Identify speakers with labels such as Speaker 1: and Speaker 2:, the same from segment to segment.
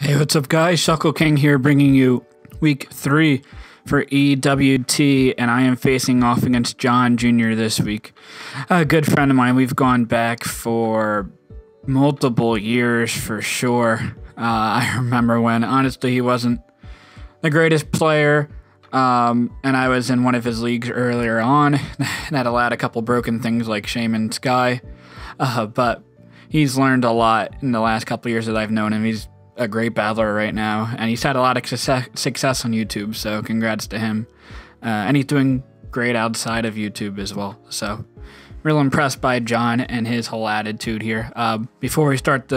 Speaker 1: Hey, what's up, guys? Shuckle King here, bringing you week 3 for EWT, and I am facing off against John Jr. this week. A good friend of mine. We've gone back for multiple years for sure. I remember when, honestly, he wasn't the greatest player, and I was in one of his leagues earlier on that allowed a couple broken things like Shaman Sky, but he's learned a lot in the last couple years that I've known him. He's a great battler right now, and he's had a lot of success on YouTube, so congrats to him. And he's doing great outside of YouTube as well, so real impressed by John and his whole attitude here. Before we start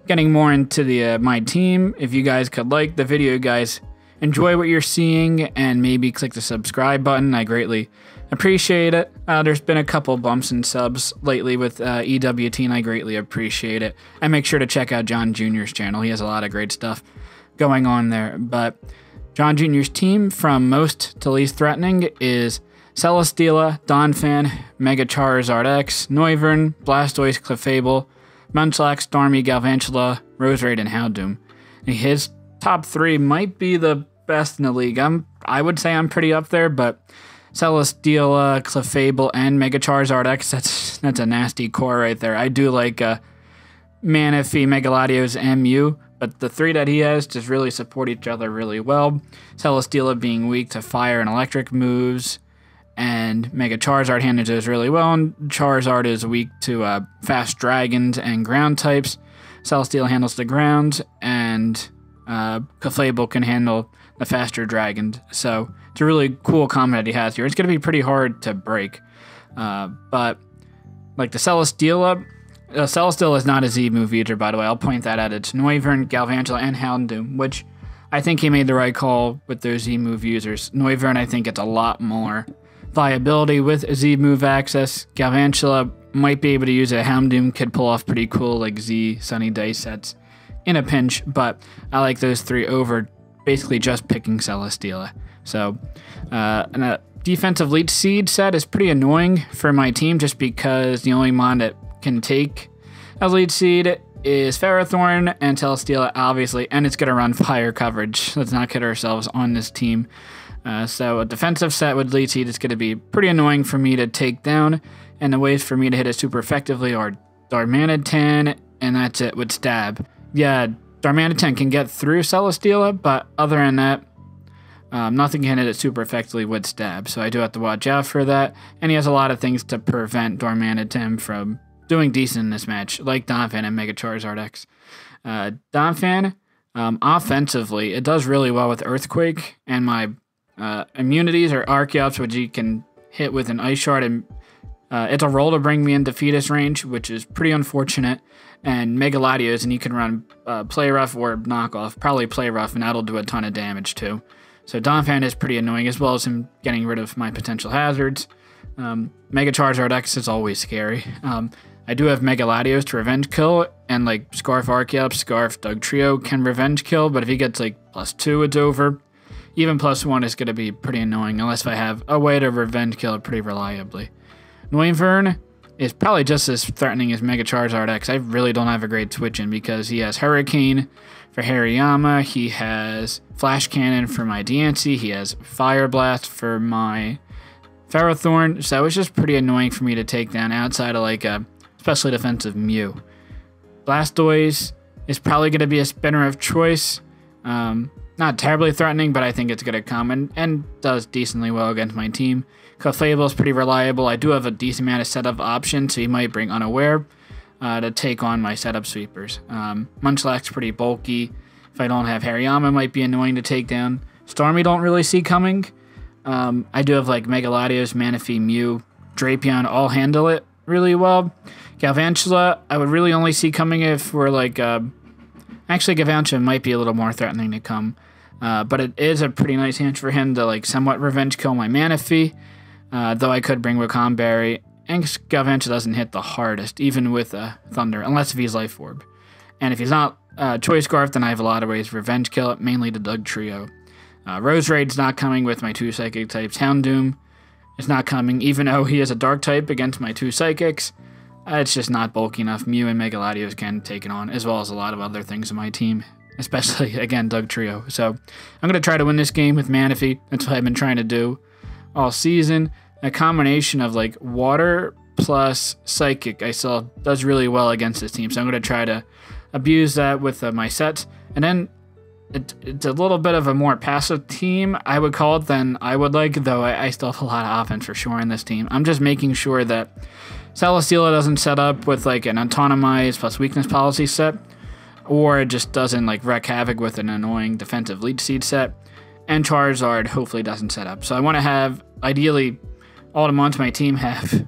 Speaker 1: getting more into my team, if you guys could like the video, guys, enjoy what you're seeing, and maybe click the subscribe button. I greatly appreciate it. There's been a couple bumps in subs lately with EWT, and I greatly appreciate it. And make sure to check out John Jr.'s channel. He has a lot of great stuff going on there. But John Jr.'s team, from most to least threatening, is Celesteela, Donphan, Mega Charizard X, Noivern, Blastoise, Clefable, Munchlax, Starmie, Galvantula, Roserade, and Houndoom. And his top 3 might be the best in the league. I would say I'm pretty up there, but Celesteela, Clefable, and Mega Charizard X, that's a nasty core right there. I do like Manaphy, Megaladios, and Mew, but the 3 that he has just really support each other really well. Celesteela being weak to fire and electric moves, and Mega Charizard handles those really well, and Charizard is weak to fast dragons and ground types. Celesteela handles the ground, and Clefable can handle the faster dragons. So it's a really cool combo that he has here. It's going to be pretty hard to break. But like the Celesteela is not a Z move either, by the way. I'll point that out. It's Noivern, Galvantula, and Houndoom, which I think he made the right call with those Z move users. Noivern, I think it's a lot more viability with Z move access. Galvantula might be able to use it. Houndoom could pull off pretty cool like Z Sunny Day sets in a pinch, but I like those 3 over basically just picking Celesteela. So, and a defensive Leech Seed set is pretty annoying for my team just because the only mon that can take a Leech Seed is Ferrothorn and Celesteela, obviously, and it's going to run fire coverage. Let's not kid ourselves on this team. So a defensive set with Leech Seed is going to be pretty annoying for me to take down, and the ways for me to hit it super effectively are Darmanitan, and that's it with Stab. Yeah, Darmanitan can get through Celesteela, but other than that, nothing can hit it super effectively with Stab, so I do have to watch out for that. And he has a lot of things to prevent Darmanitan from doing decent in this match, like Donphan and Mega Charizard X. Donphan, offensively, it does really well with Earthquake, and my immunities are Archeops, which he can hit with an Ice Shard, and it's a roll to bring me into Fetus range, which is pretty unfortunate. And Megaladios, and you can run Play Rough or Knockoff, probably Play Rough, and that'll do a ton of damage too. So Donphan is pretty annoying, as well as him getting rid of my potential hazards. Mega Charizard X is always scary. I do have Megaladios to revenge kill, and like Scarf Archeops, Scarf Dugtrio can revenge kill, but if he gets like +2, it's over. Even +1 is going to be pretty annoying, unless I have a way to revenge kill it pretty reliably. Noivern is probably just as threatening as Mega Charizard X. I really don't have a great switch in because he has Hurricane for Hariyama, he has Flash Cannon for my Diancie, he has Fire Blast for my Ferrothorn, so it's just pretty annoying for me to take down outside of like a especially defensive Mew. Blastoise is probably going to be a spinner of choice. Not terribly threatening, but I think it's going to come and does decently well against my team. Clefable is pretty reliable. I do have a decent amount of setup options, so he might bring Unaware to take on my setup sweepers. Munchlax pretty bulky. If I don't have Hariyama, it might be annoying to take down. Starmie don't really see coming. I do have like Megaladios, Manaphy, Mew, Drapion all handle it really well. Galvantula, I would really only see coming if we're like... actually, Galvantula might be a little more threatening to come. But it is a pretty nice hint for him to like somewhat revenge kill my Manaphy. Though I could bring Wakandberry, and Galvantula doesn't hit the hardest, even with Thunder, unless if he's Life Orb. And if he's not Choice Scarf, then I have a lot of ways to revenge kill it, mainly the Dugtrio. Roserade's not coming with my 2 Psychic types. Houndoom is not coming, even though he is a Dark type against my 2 Psychics. It's just not bulky enough. Mew and Megaladios can take it on, as well as a lot of other things in my team. especially, again, Dugtrio. So I'm going to try to win this game with Manaphy. That's what I've been trying to do all season. A combination of like Water plus Psychic I saw does really well against this team. So I'm going to try to abuse that with my sets. And then it's a little bit of a more passive team, I would call it, than I would like, though I still have a lot of offense for sure in this team. I'm just making sure that Celesteela doesn't set up with like an autonomized plus weakness policy set, or it just doesn't like wreak havoc with an annoying defensive lead seed set, and Charizard hopefully doesn't set up. So I want to have, ideally, all the mons my team have,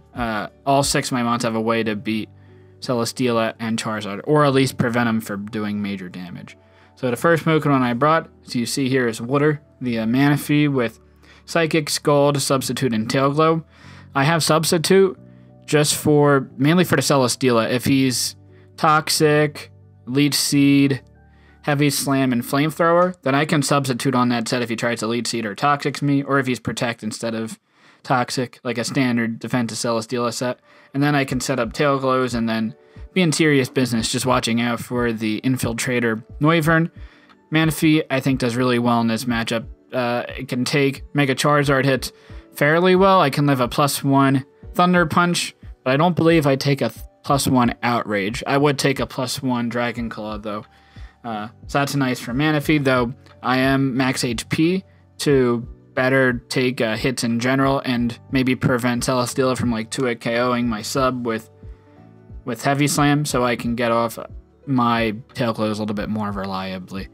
Speaker 1: all 6 of my mons have a way to beat Celesteela and Charizard, or at least prevent them from doing major damage. So the first Pokemon I brought, as you see here, is Water, the Manaphy with Psychic, Scald, Substitute, and Tail Glow. I have Substitute just mainly for the Celesteela. If he's Toxic, Leech Seed, Heavy Slam, and Flamethrower, then I can substitute on that set if he tries to Leech Seed or Toxics me, or if he's Protect instead of Toxic, like a standard defensive Celesteela set. And then I can set up Tail Glows and then be in serious business, just watching out for the Infiltrator Noivern. Manaphy, I think, does really well in this matchup. It can take Mega Charizard hits fairly well. I can live a +1 Thunder Punch, but I don't believe I take a +1 Outrage. I would take a +1 Dragon Claw, though. So that's nice for Manaphy, though I am max HP to better take hits in general and maybe prevent Celesteela from like 2-hit KOing my sub with Heavy Slam, so I can get off my Tail Glows a little bit more reliably.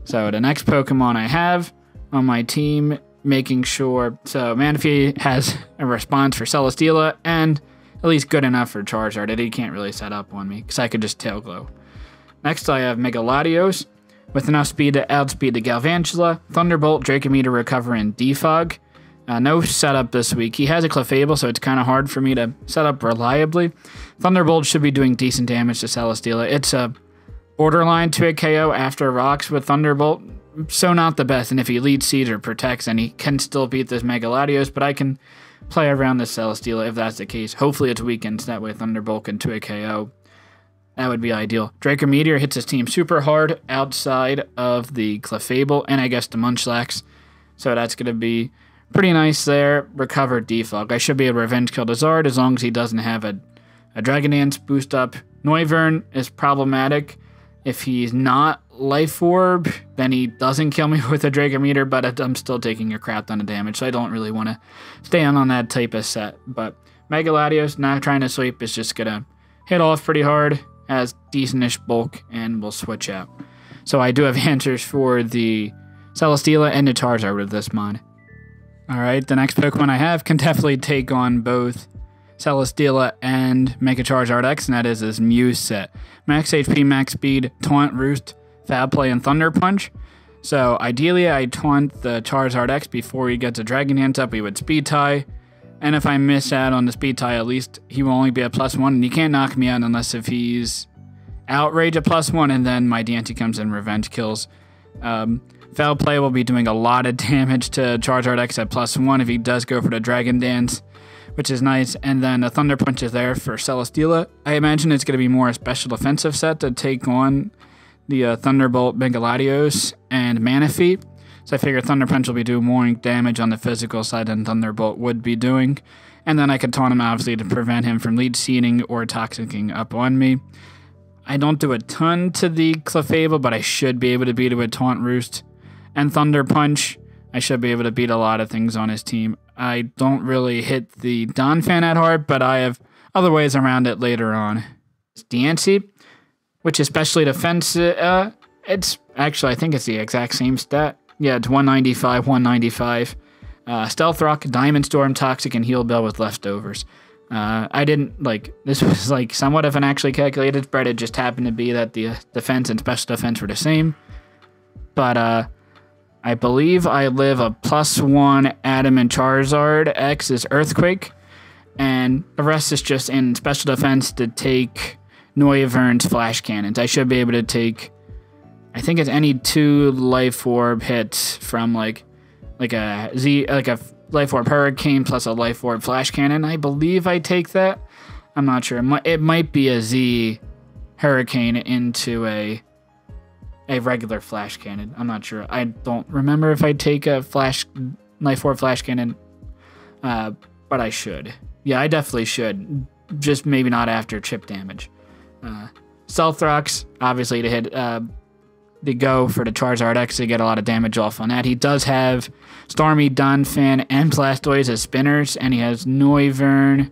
Speaker 1: So the next Pokemon I have on my team, making sure, so Manaphy has a response for Celesteela and at least good enough for Charizard that he can't really set up on me because I could just Tail Glow. Next I have Mega Latios with enough speed to outspeed the Galvantula, Thunderbolt, Dracometer, Recover, and Defog. No setup this week. He has a Clefable, so it's kind of hard for me to set up reliably. Thunderbolt should be doing decent damage to Celesteela. It's a borderline 2-hit KO after rocks with Thunderbolt, so not the best. And if he leads Seeds or Protects, then he can still beat this Mega Latios, but I can play around this Celesteela if that's the case. Hopefully it's weakened, so that way Thunderbolt can 2-hit KO. That would be ideal. Draco Meteor hits his team super hard outside of the Clefable, and I guess the Munchlax. So that's going to be pretty nice there. Recover, Defog. I should be able to Revenge Kill the Zard as long as he doesn't have a Dragon Dance boost up. Noivern is problematic. If he's not Life Orb, then he doesn't kill me with a Draco Meteor, but I'm still taking a crap ton of damage, so I don't really want to stay on that type of set. But Mega Latios, not trying to sweep, is just going to hit off pretty hard, has decentish bulk, and will switch out. So I do have answers for the Celesteela and the Charizard with this mod. Alright, the next Pokemon I have can definitely take on both Celesteela and Mega Charizard X, and that is this Mew set. Max HP, max speed, Taunt, Roost, Foul Play, and Thunder Punch. So ideally I taunt the Charizard X before he gets a Dragon Dance up. He would Speed Tie, and if I miss out on the Speed Tie, at least he will only be a +1, and he can't knock me out unless if he's Outrage a +1, and then my Deity comes in Revenge Kills. Foul Play will be doing a lot of damage to Charizard X at +1 if he does go for the Dragon Dance, which is nice. And then a Thunder Punch is there for Celesteela. I imagine it's going to be more a special defensive set to take on the Thunderbolt, Mega Latios, and Manaphy. So I figure Thunder Punch will be doing more damage on the physical side than Thunderbolt would be doing. And then I could taunt him, obviously, to prevent him from lead seeding or toxicking up on me. I don't do a ton to the Clefable, but I should be able to beat it with Taunt, Roost, and Thunder Punch. I should be able to beat a lot of things on his team. I don't really hit the Donphan at hard, but I have other ways around it later on. It's Deancy, which is specially defensive. It's actually, I think it's the exact same stat. Yeah, it's 195, 195. Stealth Rock, Diamond Storm, Toxic, and Heal Bell with leftovers. I didn't, this was somewhat of an actually calculated spread. It just happened to be that the defense and special defense were the same. But, I believe I live a +1 Adamant Charizard. X is Earthquake. And the rest is just in special defense to take Noivern's Flash Cannons. I should be able to take, I think it's any 2 Life Orb hits from a Life Orb Hurricane plus a Life Orb Flash Cannon. I believe I take that. I'm not sure. It might be a Z Hurricane into a a regular flash cannon. I'm not sure. I don't remember if I take a Life Orb flash cannon, but I should. Yeah, I definitely should. Just maybe not after chip damage. Sixfthax, obviously to hit the go for the Charizard X to get a lot of damage off on that. He does have Stormy, Donphan, and Blastoise as spinners, and he has Noivern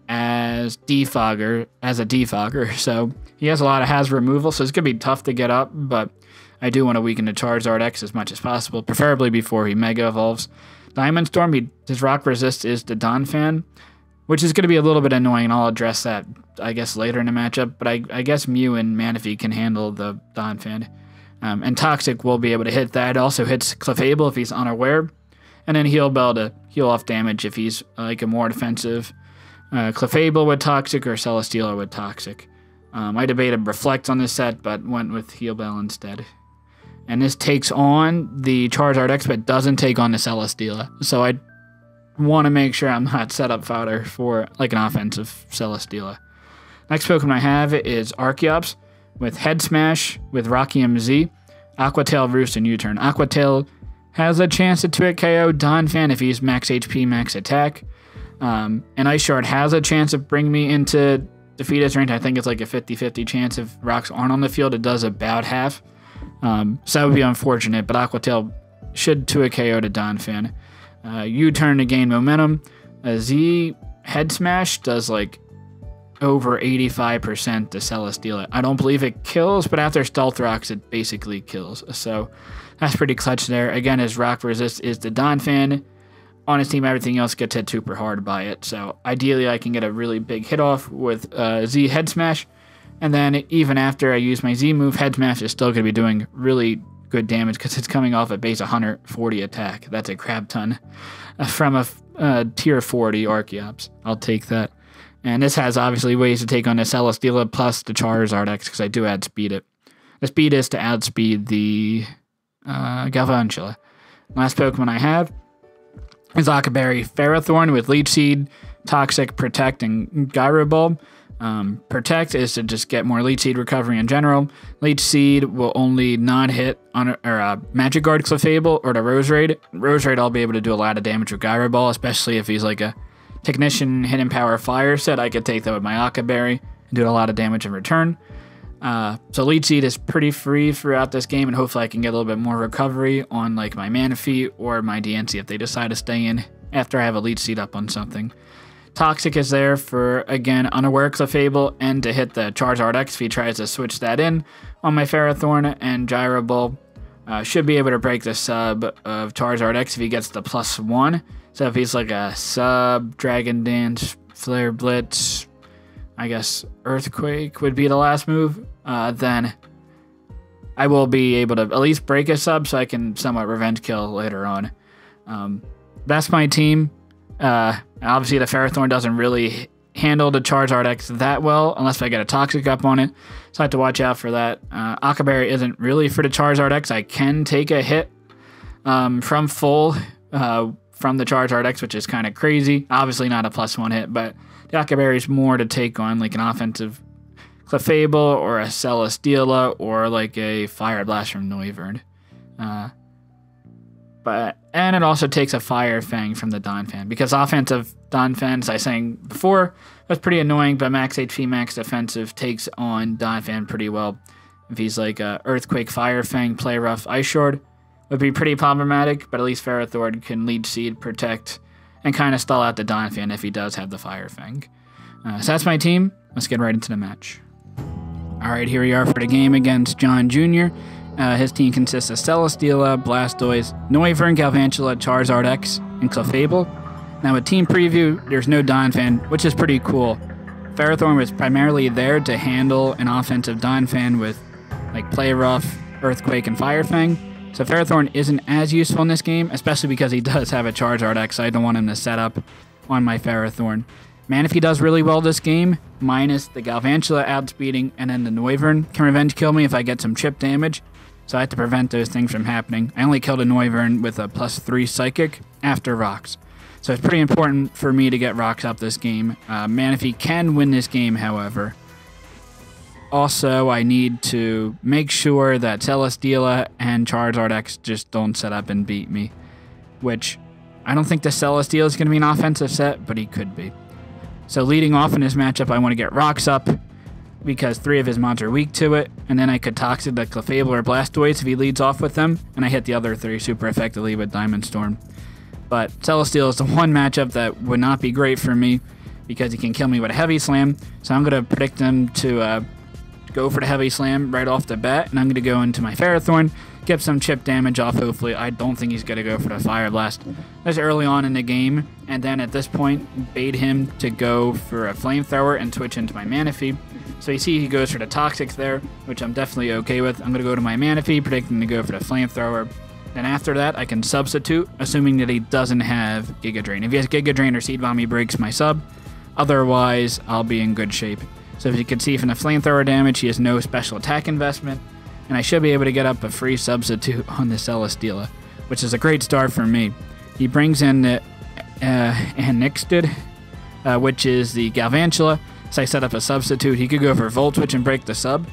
Speaker 1: as a defogger. So he has a lot of hazard removal, so it's going to be tough to get up, but I do want to weaken the Charizard X as much as possible, preferably before he Mega Evolves. Diamond Storm, his Rock Resist is the Donphan, which is going to be a little bit annoying, and I'll address that, I guess, later in the matchup, but I guess Mew and Manaphy can handle the Donphan. And Toxic will be able to hit that. It also hits Clefable if he's unaware, and then Heal Bell to heal off damage if he's like a more defensive Clefable with Toxic or Celesteela with Toxic. I debated Reflect on this set, but went with Heal Bell instead. And this takes on the Charizard X, but doesn't take on the Celesteela. So I want to make sure I'm not set up fodder for like an offensive Celesteela. Next Pokemon I have is Archeops with Head Smash with Rocky MZ, Aqua Tail, Roost, and U-Turn. Aqua Tail has a chance to 2-hit KO Donphan if he's max HP, max attack. And Ice Shard has a chance of bringing me into defeat his range. I think it's like a 50-50 chance if rocks aren't on the field. It does about half. So that would be unfortunate, but Aqua Tail should 2-hit KO to Donphan. U-Turn to gain momentum. Z Head Smash does like over 85% to Celesteela. I don't believe it kills, but after Stealth Rocks, it basically kills. So that's pretty clutch there. Again, his Rock Resist is the Donphan. On his team, everything else gets hit super hard by it. So ideally, I can get a really big hit off with Z Head Smash. And then even after I use my Z move, Head Smash is still going to be doing really good damage because it's coming off a base 140 attack. That's a crap ton from a tier 40 Archeops. I'll take that. And this has obviously ways to take on the Celesteela plus the Charizard X because I do outspeed it. The speed is to outspeed the Galvantula. Last Pokemon I have is Octoberry Ferrothorn with Leech Seed, Toxic, Protect, and Gyro Bulb. Protect is to just get more Leech Seed recovery in general. Leech Seed will only not hit on Magic Guard Clefable or the Roserade. Roserade I'll be able to do a lot of damage with Gyro Ball, especially if he's like a Technician Hidden Power Fire set. I could take that with my Octoberry and do a lot of damage in return. So Leech Seed is pretty free throughout this game, and hopefully I can get a little bit more recovery on like my Manaphy or my DNC if they decide to stay in after I have a Leech Seed up on something. Toxic is there for, again, unaware Clefable and to hit the Charizard X if he tries to switch that in on my Ferrothorn, and Gyro Bulb should be able to break the sub of Charizard X if he gets the +1. So if he's like a sub, Dragon Dance, Flare Blitz, I guess Earthquake would be the last move, then I will be able to at least break a sub so I can somewhat revenge kill later on. That's my team. Obviously the Ferrothorn doesn't really handle the Charizard X that well unless I get a Toxic up on it, so I have to watch out for that. Octoberry isn't really for the Charizard X. I can take a hit from full from the Charizard X, which is kind of crazy. Obviously not a +1 hit, but the Octoberry is more to take on like an offensive Clefable or a Celesteela or like a Fire Blast from Noivern. And it also takes a Fire Fang from the Donphan, because offensive Donphan, as I was saying before, was pretty annoying, but max HP, max defensive takes on Donphan pretty well. If he's like a Earthquake, Fire Fang, Play Rough, Ice Shard, would be pretty problematic, but at least Ferrothorn can Leech Seed, Protect, and kind of stall out the Donphan if he does have the Fire Fang. So that's my team. Let's get right into the match. Alright, here we are for the game against John Jr. His team consists of Celesteela, Blastoise, Noivern, Galvantula, Charizard X, and Clefable. Now with team preview, there's no Donphan, which is pretty cool. Ferrothorn was primarily there to handle an offensive Donphan with like Play Rough, Earthquake, and Fire Fang. So Ferrothorn isn't as useful in this game, especially because he does have a Charizard X, so I don't want him to set up on my Ferrothorn. Manaphy does really well this game, minus the Galvantula outspeeding, and then the Noivern can revenge kill me if I get some chip damage. So I have to prevent those things from happening. I only killed a Noivern with a +3 Psychic after Rocks. So it's pretty important for me to get Rocks up this game. Manaphy can win this game, however. also, I need to make sure that Celesteela and Charizard X just don't set up and beat me, which I don't think the Celesteela is going to be an offensive set, but he could be. So leading off in this matchup, I want to get Rocks up because 3 of his mods are weak to it, and then I could Toxic the Clefable or Blastoise if he leads off with them, and I hit the other 3 super effectively with Diamond Storm. But Celesteela is the one matchup that would not be great for me because he can kill me with a Heavy Slam, so I'm going to predict him to go for the Heavy Slam right off the bat, and I'm going to go into my Ferrothorn, get some chip damage off, hopefully. I don't think he's going to go for the Fire Blast. That's early on in the game, and then at this point, bait him to go for a Flamethrower and switch into my Manaphy. So you see he goes for the Toxic there, which I'm definitely okay with. I'm going to go to my Manaphy, predicting to go for the Flamethrower. Then after that, I can substitute, assuming that he doesn't have Giga Drain. If he has Giga Drain or Seed Bomb, he breaks my sub. Otherwise, I'll be in good shape. So if you can see from the Flamethrower damage, he has no special attack investment, and I should be able to get up a free substitute on the Celesteela, which is a great start for me. He brings in the Annixted, which is the Galvantula, so I set up a substitute. He could go for Volt Switch and break the sub,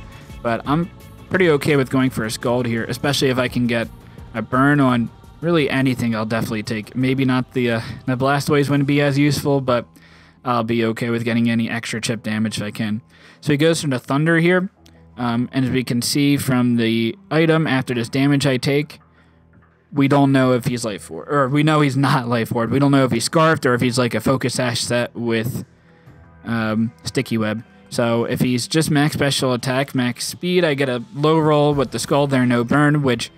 Speaker 1: but I'm pretty okay with going for a Scald here, especially if I can get a burn on really anything. I'll definitely take. Maybe not the Blastoise wouldn't be as useful, but I'll be okay with getting any extra chip damage if I can. So he goes for the Thunder here, and as we can see from the item, after this damage I take, we don't know if he's Life Orb, or we know he's not Life Orb. We don't know if he's Scarfed or if he's like a Focus Sash set with Sticky Web. So if he's just max special attack, max speed, I get a low roll with the Scald there, no burn, which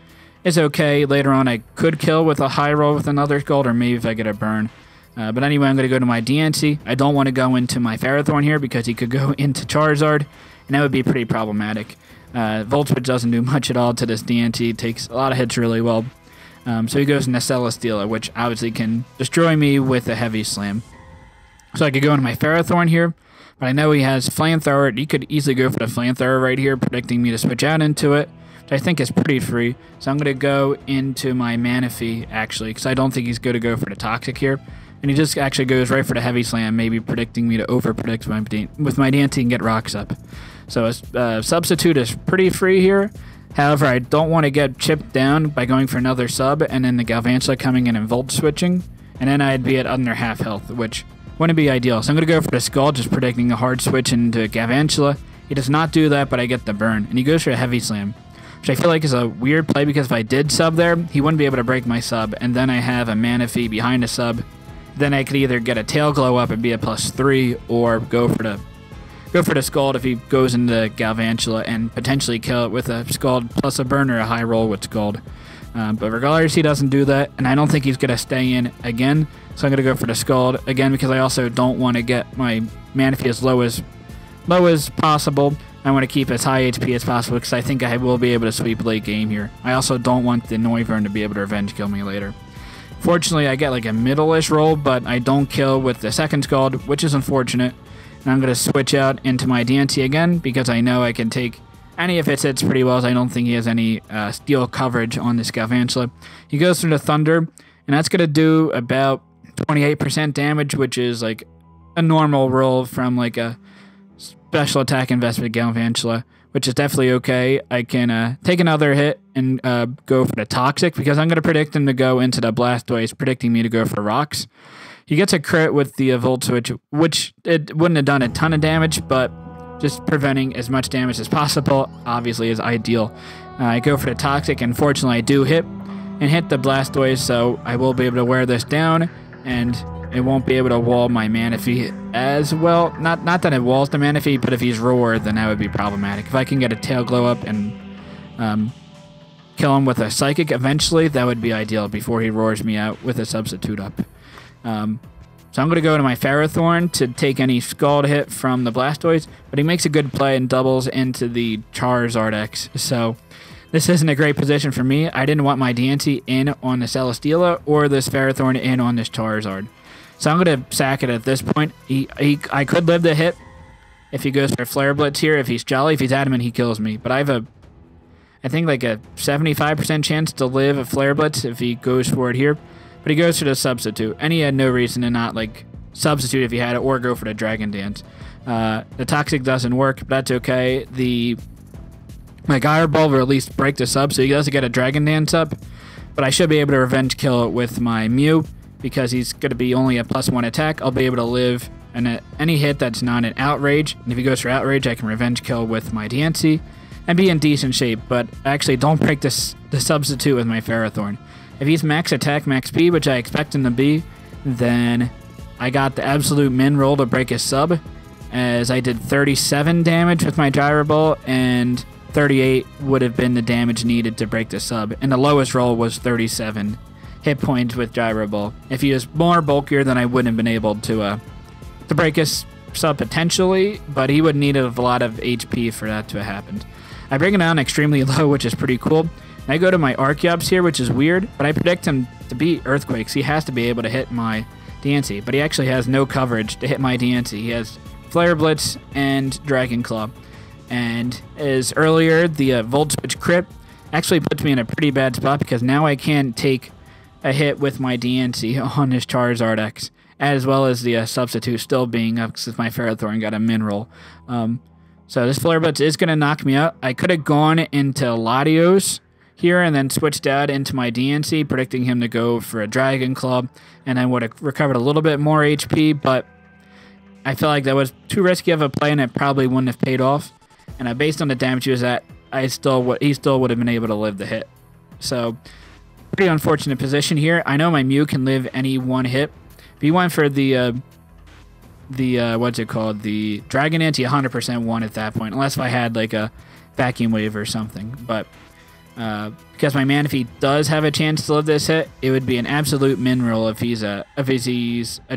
Speaker 1: is okay. Later on I could kill with a high roll with another Scald, or maybe if I get a burn. But anyway, I'm going to go to my DNC. I don't want to go into my Ferrothorn here because he could go into Charizard, and that would be pretty problematic. Volt Switch doesn't do much at all to this DNC. It takes a lot of hits really well. So he goes into Celesteela, which obviously can destroy me with a Heavy Slam. So I could go into my Ferrothorn here, but I know he has Flamethrower. He could easily go for the Flamethrower right here, predicting me to switch out into it, which I think is pretty free. So I'm going to go into my Manaphy, actually, because I don't think he's going to go for the Toxic here. And he just actually goes right for the Heavy Slam, maybe predicting me to over-predict with my DNT and get Rocks up. So a substitute is pretty free here. However, I don't want to get chipped down by going for another sub and then the Galvantula coming in and Volt Switching. And then I'd be at under half health, which wouldn't be ideal. So I'm going to go for the Skull, just predicting a hard switch into Galvantula. He does not do that, but I get the burn. And he goes for a Heavy Slam, which I feel like is a weird play because if I did sub there, he wouldn't be able to break my sub. And then I have a Manaphy behind a sub. Then I could either get a Tail Glow up and be a +3, or go for the Scald if he goes into Galvantula and potentially kill it with a Scald plus a burn or a high roll with Scald. But regardless, he doesn't do that, and I don't think he's going to stay in again. So I'm going to go for the Scald again because I also don't want to get my Manaphy as low as possible. I want to keep as high HP as possible because I think I will be able to sweep late game here. I also don't want the Noivern to be able to revenge kill me later. Fortunately, I get like a middle-ish roll, but I don't kill with the second Scald, which is unfortunate. And I'm going to switch out into my DNT again because I know I can take any of his hits pretty well, as I don't think he has any steel coverage on this Galvantula. He goes through the Thunder, and that's going to do about 28% damage, which is like a normal roll from like a special attack investment Galvantula, which is definitely okay. I can take another hit and go for the Toxic because I'm going to predict him to go into the Blastoise, predicting me to go for Rocks. He gets a crit with the Volt Switch, which it wouldn't have done a ton of damage, but just preventing as much damage as possible obviously is ideal. I go for the Toxic, and fortunately I do hit the Blastoise, so I will be able to wear this down, and it won't be able to wall my Manaphy as well. Not that it walls the Manaphy, but if he's Roar, then that would be problematic. If I can get a Tail Glow up and kill him with a Psychic eventually, that would be ideal before he roars me out with a substitute up. So I'm going to go to my Ferrothorn to take any Scald hit from the Blastoise, but he makes a good play and doubles into the Charizard X. So this isn't a great position for me. I didn't want my DNT in on the Celesteela or this Ferrothorn in on this Charizard. So I'm going to sack it at this point. I could live the hit if he goes for Flare Blitz here. If he's Jolly, if he's adamant, he kills me. But I have I think like a 75% chance to live a Flare Blitz if he goes for it here. But he goes for the substitute, and he had no reason to not like substitute if he had it or go for the Dragon Dance. The Toxic doesn't work, but that's okay. My Gyro Ball will at least break this up, so he doesn't get a Dragon Dance up. But I should be able to Revenge Kill it with my Mew, because he's going to be only a +1 attack. I'll be able to live any hit that's not an Outrage. And if he goes for Outrage, I can Revenge Kill with my DNC and be in decent shape. But actually, don't break the substitute with my Ferrothorn. If he's max attack, max speed, which I expect him to be, then I got the absolute min roll to break his sub, as I did 37 damage with my Gyro Ball, and 38 would have been the damage needed to break the sub. And the lowest roll was 37 hit points with Gyro Ball. If he was more bulkier, then I wouldn't have been able to break his sub potentially, but he would need a lot of HP for that to have happened. I bring it down extremely low, which is pretty cool. I go to my Archeops here, which is weird, but I predict him to beat Earthquakes. He has to be able to hit my DNC, but he actually has no coverage to hit my DNC. He has Flare Blitz and Dragon Claw. And as earlier, the Volt Switch crit actually puts me in a pretty bad spot, because now I can't take a hit with my DNC on this Charizard X, as well as the substitute still being up since my Ferrothorn got a min roll. So this Flare Blitz is going to knock me out. I could have gone into Latios here and then switched out into my DNC, predicting him to go for a Dragon Claw, and then would have recovered a little bit more HP, but I feel like that was too risky of a play, and it probably wouldn't have paid off. And based on the damage he was at, he still would have been able to live the hit. So, pretty unfortunate position here. I know my Mew can live any one hit. If he went for the what's it called? The Dragon Dance, he 100% won at that point, unless if I had like a Vacuum Wave or something. But because my Manaphy does have a chance to live this hit, it would be an absolute min roll if he's a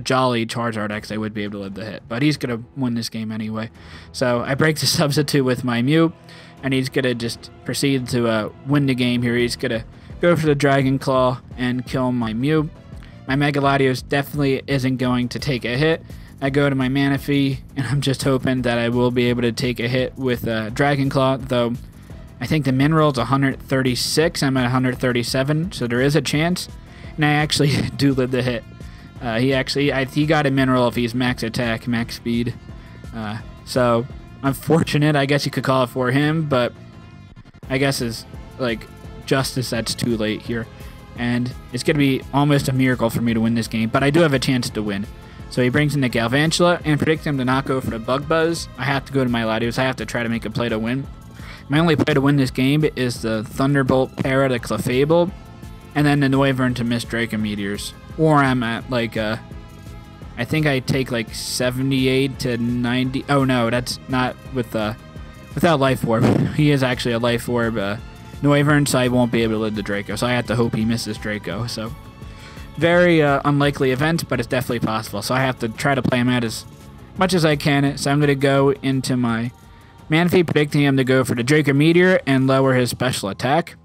Speaker 1: jolly Charizard X. I would be able to live the hit, but he's gonna win this game anyway. So I break the substitute with my Mew, and he's gonna just proceed to win the game here. He's gonna go for the Dragon Claw and kill my Mew. My Mega Latios definitely isn't going to take a hit. I go to my Manaphy, and I'm just hoping that I will be able to take a hit with Dragon Claw, though I think the min roll is 136. I'm at 137, so there is a chance. And I actually do live the hit. He got a min roll if he's max attack, max speed. So unfortunate, I guess you could call it for him, but I guess it's like justice that's too late here. And it's going to be almost a miracle for me to win this game, but I do have a chance to win. So he brings in the Galvantula and predicts him to not go for the Bug Buzz. I have to go to my Latios. I have to try to make a play to win. My only play to win this game is the Thunderbolt Para to Clefable, and then the Noivern to miss Draco Meteors. Or I'm at like I think I take like 78 to 90. Oh no, that's not without Life Orb. He is actually a Life Orb Noivern, so I won't be able to live the Draco. So I have to hope he misses Draco. So very unlikely event, but it's definitely possible. So I have to try to play him out as much as I can. So I'm going to go into my Manaphy, predicting him to go for the Draco Meteor and lower his special attack.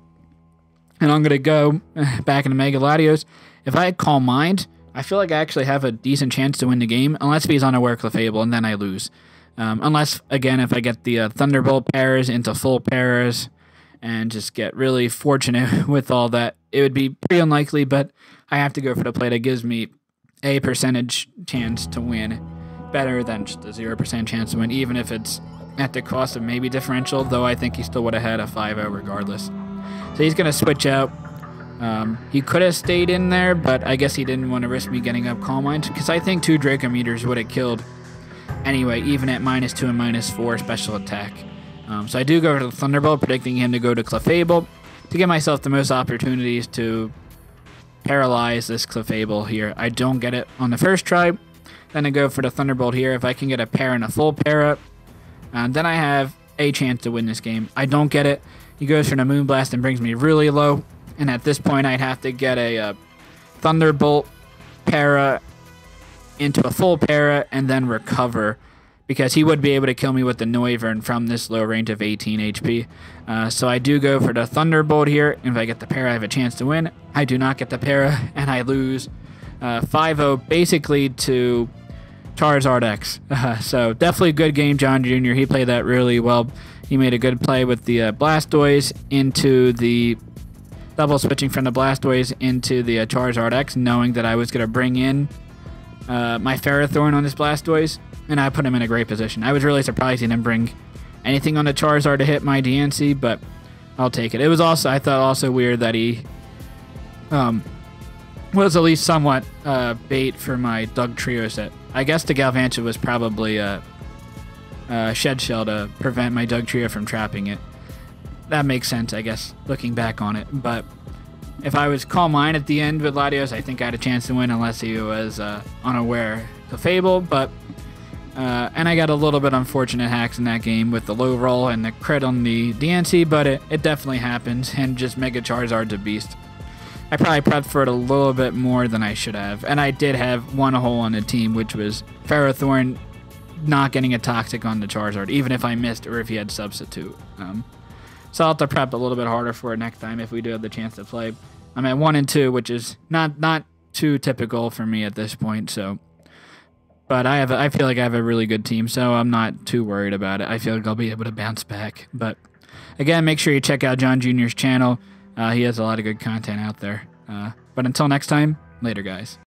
Speaker 1: And I'm going to go back into Mega Latios. If I Calm Mind, I feel like I actually have a decent chance to win the game, unless he's unaware Clefable, and then I lose. Unless, again, if I get the Thunderbolt pairs into full pairs and just get really fortunate with all that, it would be pretty unlikely, but I have to go for the play that gives me a percentage chance to win, better than just a 0% chance to win, even if it's at the cost of maybe differential, though I think he still would have had a 5-0 regardless. So he's going to switch out. He could have stayed in there, but I guess he didn't want to risk me getting up Calm Mind, because I think 2 Draco Meteors would have killed anyway, even at -2 and -4 special attack. So I do go to the Thunderbolt, predicting him to go to Clefable to give myself the most opportunities to paralyze this Clefable here. I don't get it on the first try. Then I go for the Thunderbolt here. If I can get a pair and a full pair up, then I have a chance to win this game. I don't get it. He goes for the Moonblast and brings me really low. And at this point, I'd have to get a Thunderbolt para into a full para and then recover, because he would be able to kill me with the Noivern from this low range of 18 HP. So I do go for the Thunderbolt here. If I get the para, I have a chance to win. I do not get the para, and I lose 5-0 basically to Charizard X. So definitely a good game, John Jr. He played that really well. He made a good play with the Blastoise into the double switching from the Blastoise into the Charizard X, knowing that I was going to bring in my Ferrothorn on this Blastoise. and I put him in a great position. I was really surprised he didn't bring anything on the Charizard to hit my DNC, but I'll take it. It was also, I thought, also weird that he was at least somewhat bait for my Doug Trio set. I guess the Galvantula was probably a Shed Shell to prevent my Doug Trio from trapping it. That makes sense, I guess, looking back on it. But if I was Calm Mind at the end with Latios, I think I had a chance to win unless he was unaware Clefable. But and I got a little bit unfortunate hacks in that game with the low roll and the crit on the DNC, but it definitely happens, and just Mega Charizard's a beast. I probably prepped for it a little bit more than I should have, and I did have one hole on the team, which was Ferrothorn not getting a Toxic on the Charizard, even if I missed or if he had Substitute. So I'll have to prep a little bit harder for it next time if we do have the chance to play. I'm at 1 and 2, which is not too typical for me at this point. So, but I feel like I have a really good team, so I'm not too worried about it. I feel like I'll be able to bounce back. But again, make sure you check out John Jr.'s channel. He has a lot of good content out there. But until next time, later, guys.